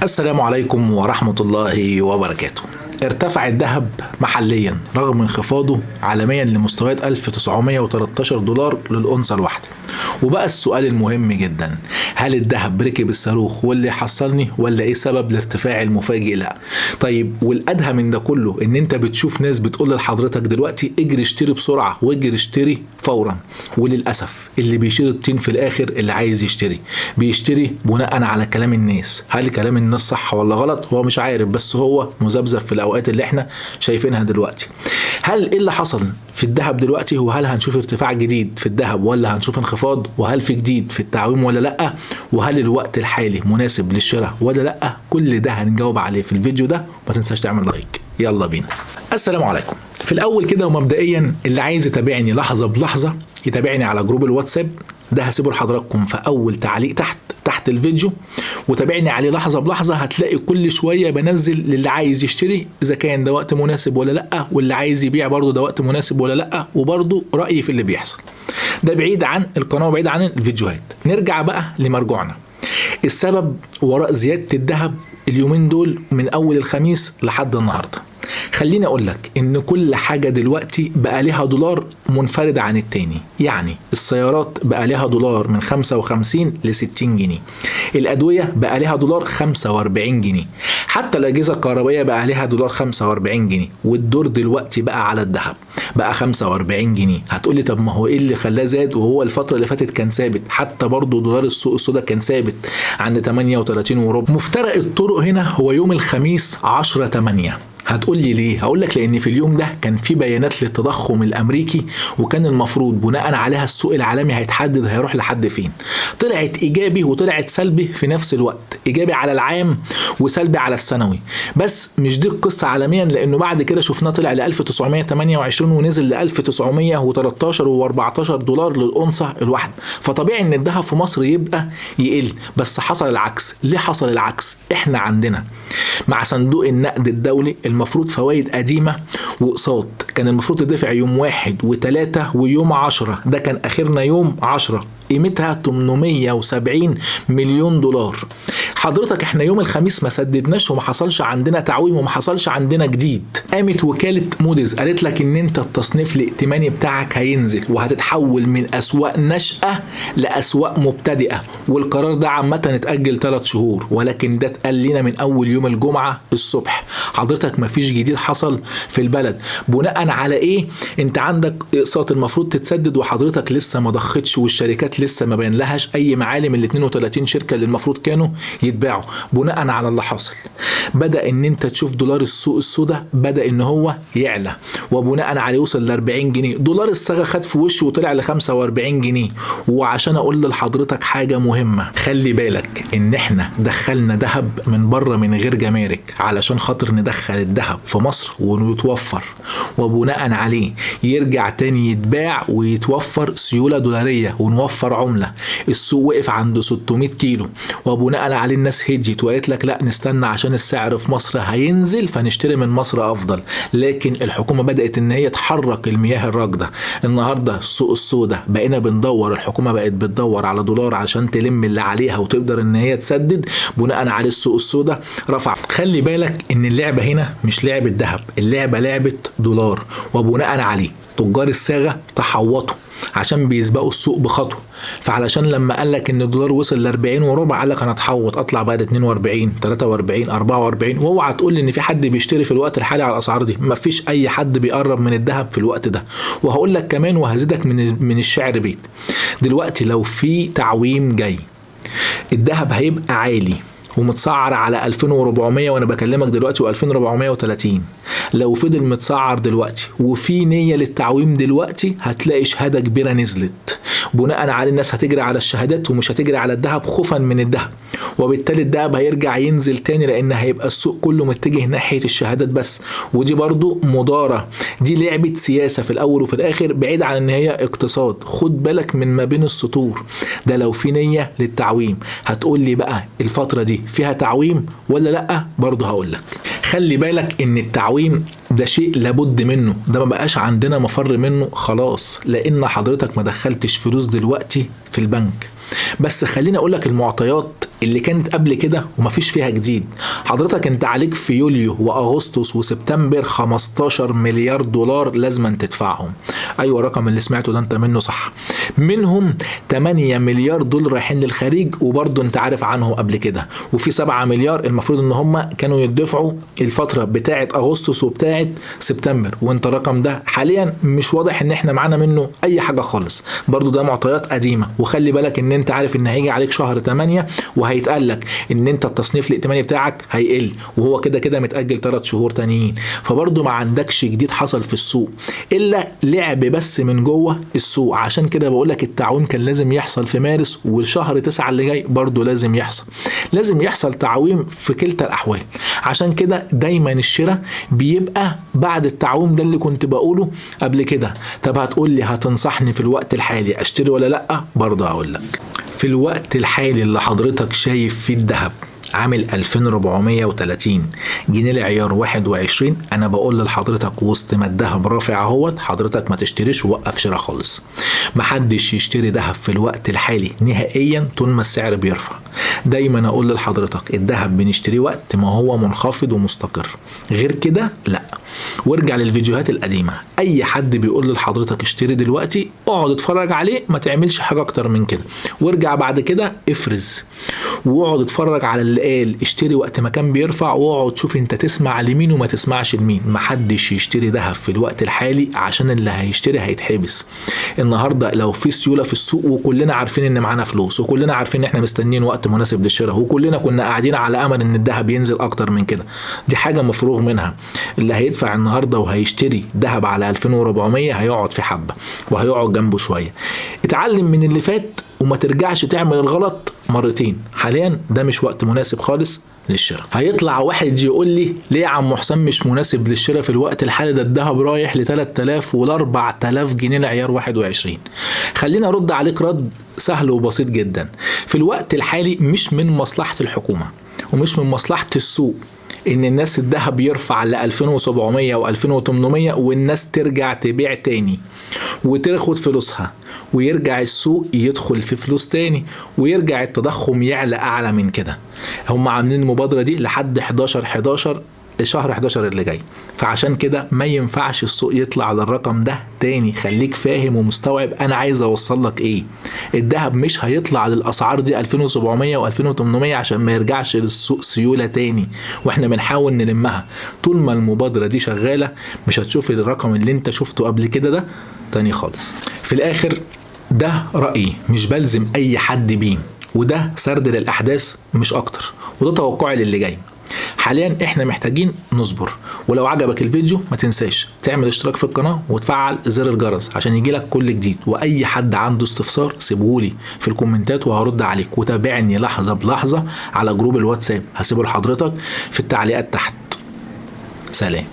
السلام عليكم ورحمة الله وبركاته. ارتفع الذهب محليا رغم انخفاضه عالميا لمستويات $1913 للأونصة الواحدة. وبقى السؤال المهم جدا، هل الذهب ركب الصاروخ واللي حصلني ولا ايه سبب الارتفاع المفاجئ؟ لا. طيب والأدهى من ده كله ان انت بتشوف ناس بتقول لحضرتك دلوقتي اجري اشتري بسرعة واجري اشتري فورا، وللأسف اللي بيشيل الطين في الآخر اللي عايز يشتري بيشتري بناء على كلام الناس. هل كلام الناس صح ولا غلط؟ هو مش عارف، بس هو مذبذب في الأوقات اللي احنا شايفينها دلوقتي. هل ايه اللي حصل في الذهب دلوقتي؟ وهل هنشوف ارتفاع جديد في الذهب ولا هنشوف انخفاض؟ وهل في جديد في التعويم ولا لا؟ وهل الوقت الحالي مناسب للشراء ولا لا؟ كل ده هنجاوب عليه في الفيديو ده، وما تنساش تعمل لايك. يلا بينا. السلام عليكم. في الاول كده ومبدئيا اللي عايز يتابعني لحظه بلحظه يتابعني على جروب الواتساب، ده هسيبه لحضراتكم في اول تعليق تحت الفيديو، وتابعني عليه لحظه بلحظه. هتلاقي كل شويه بنزل للي عايز يشتري اذا كان ده وقت مناسب ولا لا، واللي عايز يبيع برضه ده وقت مناسب ولا لا، وبرضه رايي في اللي بيحصل. ده بعيد عن القناه وبعيد عن الفيديوهات. نرجع بقى لمرجوعنا. السبب وراء زياده الذهب اليومين دول من اول الخميس لحد النهارده، خليني اقول لك ان كل حاجة دلوقتي بقى لها دولار منفرد عن التاني. يعني السيارات بقى لها دولار من 55 ل 60 جنيه، الادوية بقى لها دولار 45 جنيه، حتى الاجهزة الكهربائية بقى لها دولار 45 جنيه، والدور دلوقتي بقى على الذهب بقى 45 جنيه. هتقولي طب ما هو ايه اللي خلاه زاد وهو الفترة اللي فاتت كان ثابت؟ حتى برضو دولار السوق السوداء كان ثابت عند 38 وربع. مفترق الطرق هنا هو يوم الخميس 10/8. هتقول لي ليه؟ هقول لك لان في اليوم ده كان في بيانات للتضخم الامريكي، وكان المفروض بناء عليها السوق العالمي هيتحدد هيروح لحد فين. طلعت ايجابي وطلعت سلبي في نفس الوقت، ايجابي على العام وسلبي على السنوي. بس مش دي القصه عالميا، لانه بعد كده شفناه طلع ل 1928 ونزل ل 1913 و14 دولار للأونصة الواحده. فطبيعي ان الذهب في مصر يبقى يقل، بس حصل العكس. ليه حصل العكس؟ احنا عندنا مع صندوق النقد الدولي المفروض فوائد قديمة وأقساط كان المفروض تدفع يوم 1 و3 ويوم 10، ده كان آخرنا يوم 10، قيمتها 870 مليون دولار. حضرتك احنا يوم الخميس ما سددناش وما حصلش عندنا تعويم وما حصلش عندنا جديد. قامت وكالة موديز قالت لك ان انت التصنيف الائتماني بتاعك هينزل وهتتحول من اسواق ناشئة لاسواق مبتدئة، والقرار ده عامة اتأجل 3 شهور، ولكن ده اتقال لنا من اول يوم الجمعة الصبح. حضرتك ما فيش جديد حصل في البلد. بناء على ايه؟ انت عندك اقساط المفروض تتسدد وحضرتك لسه ما ضختش، والشركات لسه ما بين لهاش اي معالم. ال 32 شركة اللي المفروض كانوا يتباعوا. بناء على اللي حاصل بدأ ان انت تشوف دولار السوق السوداء بدأ ان هو يعلى، وبناء عليه يوصل ل 40 جنيه. دولار الصاغة خد في وشه وطلع ل 45 جنيه. وعشان اقول لحضرتك حاجة مهمة، خلي بالك ان احنا دخلنا ذهب من بره من غير جمارك علشان خاطر ندخل الذهب في مصر ويتوفر، وبناء عليه يرجع تاني يتباع ويتوفر سيولة دولارية ونوفر عملة. السوق وقف عند 600 كيلو، وبناء عليه الناس هديت وقالت لك لا نستنى عشان السعر في مصر هينزل فنشتري من مصر افضل. لكن الحكومة بدأت ان هي تحرك المياه الراكدة. النهاردة السوق السوداء بقينا بندور، الحكومة بقت بتدور على دولار عشان تلم اللي عليها وتقدر ان هي تسدد. بناء عليه السوق السوداء رفع. خلي بالك ان اللعبة هنا مش لعبة ذهب، اللعبة لعبة دولار، وبناء عليه تجار الصاغة تحوطوا عشان بيسبقوا السوق بخطوه. فعلشان لما قال لك ان الدولار وصل ل 40 وربع قال لك انا اتحوط اطلع بقى ل 42 43 44. واوعى تقول لي ان في حد بيشتري في الوقت الحالي على الاسعار دي. مفيش اي حد بيقرب من الذهب في الوقت ده. وهقول لك كمان وهزيدك من الشعر بيت، دلوقتي لو في تعويم جاي الذهب هيبقى عالي ومتسعر على 2400 وانا بكلمك دلوقتي و2430. لو فضل متسعر دلوقتي وفي نية للتعويم دلوقتي هتلاقي شهادة كبيرة نزلت. بناء على الناس هتجري على الشهادات ومش هتجري على الذهب خوفا من الذهب، وبالتالي الذهب هيرجع ينزل تاني لان هيبقى السوق كله متجه ناحية الشهادات بس. ودي برضو مضارة، دي لعبة سياسة في الاول وفي الاخر، بعيد عن ان هي اقتصاد. خد بالك من ما بين السطور. ده لو في نية للتعويم. هتقول لي بقى الفترة دي فيها تعويم ولا لا؟ برضو هقول لك خلي بالك ان التعويم ده شيء لابد منه، ده ما بقاش عندنا مفر منه خلاص، لان حضرتك ما دخلتش فلوس دلوقتي في البنك. بس خليني اقول لك المعطيات اللي كانت قبل كده ومفيش فيها جديد. حضرتك انت عليك في يوليو واغسطس وسبتمبر 15 مليار دولار لازم تدفعهم. ايوه الرقم اللي سمعته ده انت منه صح. منهم 8 مليار دول رايحين للخارج وبرضه انت عارف عنهم قبل كده، وفي 7 مليار المفروض ان هم كانوا يدفعوا الفتره بتاعه اغسطس وبتاعه سبتمبر، وانت الرقم ده حاليا مش واضح ان احنا معانا منه اي حاجه خالص. برضه ده معطيات قديمه، وخلي بالك ان انت عارف ان هيجي عليك شهر 8 وهيتقال لك ان انت التصنيف الائتماني بتاعك هيقل، وهو كده كده متاجل 3 شهور تانيين. فبرضه ما عندكش جديد حصل في السوق الا لعب بس من جوه السوق. عشان كده بقول لك التعويم كان لازم يحصل في مارس، والشهر 9 اللي جاي برضه لازم يحصل تعويم في كلتا الاحوال. عشان كده دايما الشراء بيبقى بعد التعويم ده اللي كنت بقوله قبل كده. طب هتقول لي هتنصحني في الوقت الحالي اشتري ولا لا؟ برضه هقول لك في الوقت الحالي اللي حضرتك شايف فيه الذهب عامل 2430 جنيه لعيار 21، انا بقول لحضرتك وسط ما الذهب رافع اهوت حضرتك ما تشتريش ووقف شراء خالص. محدش يشتري ذهب في الوقت الحالي نهائيا طول ما السعر بيرفع. دايما اقول لحضرتك الذهب بنشتريه وقت ما هو منخفض ومستقر، غير كده لا. وارجع للفيديوهات القديمه، اي حد بيقول لحضرتك اشتري دلوقتي اقعد اتفرج عليه، ما تعملش حاجه اكتر من كده، وارجع بعد كده افرز واقعد اتفرج على اللي قال اشتري وقت ما كان بيرفع، واقعد شوف انت تسمع لمين وما تسمعش لمين. محدش يشتري ذهب في الوقت الحالي عشان اللي هيشتري هيتحبس. النهارده لو في سيوله في السوق وكلنا عارفين ان معانا فلوس وكلنا عارفين ان احنا مستنيين وقت مناسب للشراء وكلنا كنا قاعدين على امل ان الذهب ينزل اكتر من كده، دي حاجه مفروغ منها. اللي هيدفع النهارده وهيشتري ذهب على 2400 هيقعد في حبه وهيقعد جنبه شويه. اتعلم من اللي فات وما ترجعش تعمل الغلط مرتين. حاليا ده مش وقت مناسب خالص للشراء. هيطلع واحد يقول لي ليه يا عم حسام مش مناسب للشراء في الوقت الحالي؟ ده الذهب رايح ل 3000 ولا 4000 جنيه لعيار 21. خلينا ارد عليك رد سهل وبسيط جدا. في الوقت الحالي مش من مصلحة الحكومة ومش من مصلحة السوق ان الناس الذهب يرفع ل 2700 و 2800 والناس ترجع تبيع تاني وتاخد فلوسها، ويرجع السوق يدخل في فلوس تاني، ويرجع التضخم يعلى اعلى من كده. هم عاملين المبادرة دي لحد 11 شهر 11 اللي جاي. فعشان كده ما ينفعش السوق يطلع للرقم ده تاني. خليك فاهم ومستوعب انا عايز اوصل لك ايه. الذهب مش هيطلع للاسعار دي 2700 و2800 عشان ما يرجعش للسوق سيولة تاني، واحنا بنحاول نلمها. طول ما المبادرة دي شغالة مش هتشوف الرقم اللي انت شفته قبل كده ده تاني خالص. في الاخر ده رأيي مش بلزم اي حد بيه، وده سرد للاحداث مش اكتر، وده توقعي للي جاي. حاليا احنا محتاجين نصبر. ولو عجبك الفيديو ما تنساش تعمل اشتراك في القناة وتفعل زر الجرس عشان يجيلك كل جديد. واي حد عنده استفسار سيبهولي في الكومنتات وهرد عليك. وتابعني لحظة بلحظة على جروب الواتساب هسيبه لحضرتك في التعليقات تحت. سلام.